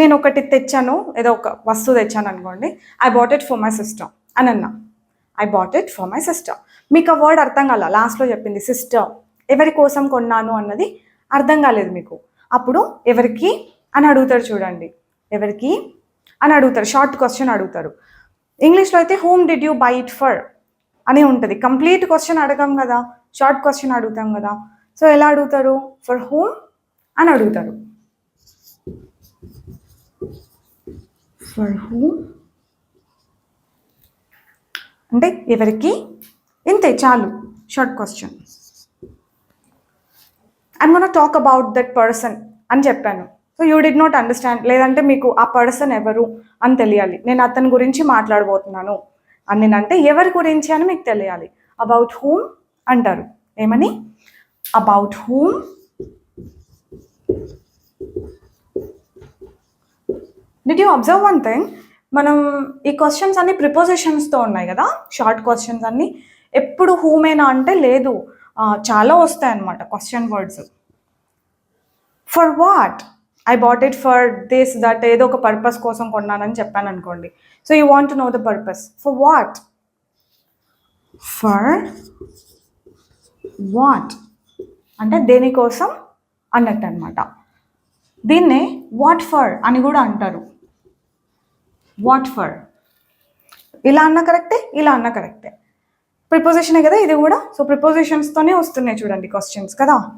నేను ఒకటి తెచ్చాను, ఏదో ఒక వస్తువు తెచ్చాను అనుకోండి. I bought it for my sister అని అన్నా. I bought it for my sister. మీకు ఆ వర్డ్ అర్థం కాల, లాస్ట్లో చెప్పింది సిస్టర్, ఎవరి కోసం కొన్నాను అన్నది అర్థం కాలేదు మీకు. అప్పుడు ఎవరికి అని అడుగుతారు చూడండి, ఎవరికి అని అడుగుతారు, షార్ట్ క్వశ్చన్ అడుగుతారు. ఇంగ్లీష్లో అయితే whom did you by it for అని ఉంటుంది. కంప్లీట్ క్వశ్చన్ అడగం కదా, షార్ట్ క్వశ్చన్ అడుగుతాం కదా. సో ఎలా అడుగుతారు? ఫర్ హూమ్ అని అడుగుతారు. ఫర్ హూమ్ అంటే ఎవరికి, ఇంతే చాలు, short question. I'm gonna talk about that person అని చెప్పాను. So you did not understand, లేదంటే మీకు ఆ పర్సన్ ఎవరు అని తెలియాలి. నేను అతని గురించి మాట్లాడబోతున్నాను అని నేనంటే ఎవరి గురించి అని మీకు తెలియాలి. అబౌట్ హూమ్ అంటారు. ఏమని? About whom. Did you observe one thing? మనం ఈ క్వశ్చన్స్ అన్ని ప్రిపోజిషన్స్తో ఉన్నాయి కదా, షార్ట్ క్వశ్చన్స్ అన్ని. ఎప్పుడు హూమేనా అంటే లేదు, చాలా వస్తాయి అన్నమాట question words. For what? I bought it for this that, ఏదో ఒక పర్పస్ కోసం కొన్నానని చెప్పాను అనుకోండి. So you want to know the purpose. For what? For what అంటే దేనికోసం అన్నట్టు అనమాట. దీన్నే వాట్ ఫర్ అని కూడా అంటారు. వాట్ ఫర్, ఇలా అన్న కరెక్టే, ఇలా అన్న కరెక్టే. ప్రిపోజిషనే కదా ఇది కూడా. సో ప్రిపోజిషన్స్తోనే వస్తున్నాయి చూడండి క్వశ్చన్స్ కదా.